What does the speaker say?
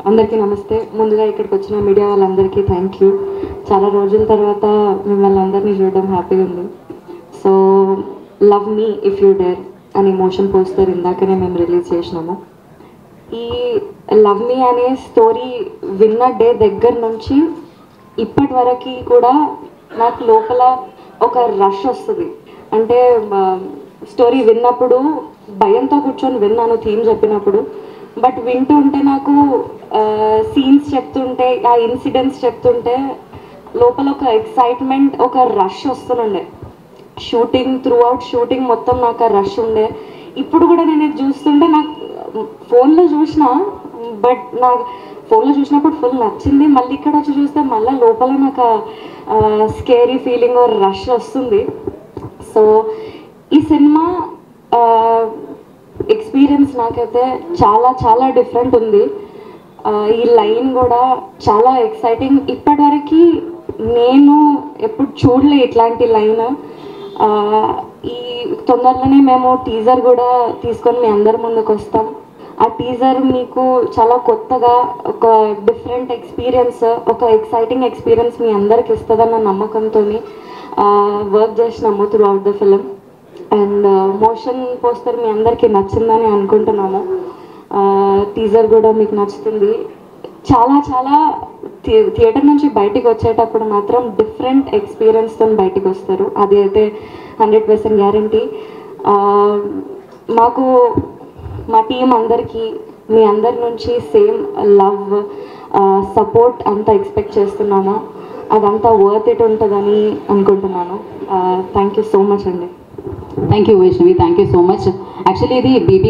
అందరికీ నమస్తే. ముందుగా ఇక్కడికి వచ్చిన మీడియా వాళ్ళందరికీ థ్యాంక్ యూ. చాలా రోజుల తర్వాత మిమ్మల్ని అందరినీ చూడడం హ్యాపీగా ఉంది. So love me if you dare అనే మోషన్ పోస్టర్ ఇందాకనే మేము రిలీజ్ చేసినాము. ఈ లవ్ మీ అనే స్టోరీ విన్న డే దగ్గర నుంచి ఇప్పటి వరకు కూడా నాకు లోపల ఒక రష్ వస్తుంది. అంటే స్టోరీ విన్నప్పుడు భయంతో కూర్చొని విన్నాను థీమ్ చెప్పినప్పుడు, బట్ వింటూ ఉంటే నాకు సీన్స్ చెప్తుంటే, ఆ ఇన్సిడెంట్స్ చెప్తుంటే లోపల ఒక ఎక్సైట్మెంట్, ఒక రష్ వస్తుండే. షూటింగ్ త్రూ అవుట్ షూటింగ్ మొత్తం నాకు ఆ రష్ ఉండే. ఇప్పుడు కూడా నేను ఇది చూస్తుంటే నాకు ఫోన్లో చూసిన, బట్ నాకు ఫోన్లో చూసినప్పుడు ఫుల్ నచ్చింది. మళ్ళీ ఇక్కడ వచ్చి చూస్తే మళ్ళీ లోపల నాకు స్కేరీ ఫీలింగ్ రష్ వస్తుంది. సో ఈ సినిమా ఎక్స్పీరియన్స్ నాకైతే చాలా చాలా డిఫరెంట్ ఉంది. ఈ లైన్ కూడా చాలా ఎక్సైటింగ్. ఇప్పటివరకు నేను ఎప్పుడు చూడలే ఇట్లాంటి లైన్. ఈ తొందరలోనే మేము టీజర్ కూడా తీసుకొని మీ అందరి ముందుకు వస్తాం. ఆ టీజర్ మీకు చాలా కొత్తగా ఒక డిఫరెంట్ ఎక్స్పీరియన్స్, ఒక ఎక్సైటింగ్ ఎక్స్పీరియన్స్ మీ అందరికి ఇస్తుందన్న నమ్మకంతో వర్క్ చేసినాము throughout the film. And motion poster మీ అందరికీ నచ్చిందని అనుకుంటున్నాము. టీజర్ కూడా మీకు నచ్చుతుంది. చాలా చాలా థియేటర్ నుంచి బయటికి వచ్చేటప్పుడు మాత్రం డిఫరెంట్ ఎక్స్పీరియన్స్తో బయటికి వస్తారు. అది అయితే 100% గ్యారంటీ. మాకు మా టీం అందరికీ మీ అందరి నుంచి సేమ్ లవ్, సపోర్ట్ అంతా ఎక్స్పెక్ట్ చేస్తున్నాము. అదంతా వర్త్ ఇట్ ఉంటుందని అనుకుంటున్నాను. థ్యాంక్ యూ సో మచ్ అండి. Thank you Vaishnavi, thank you so much. Actually ఇది బీబీ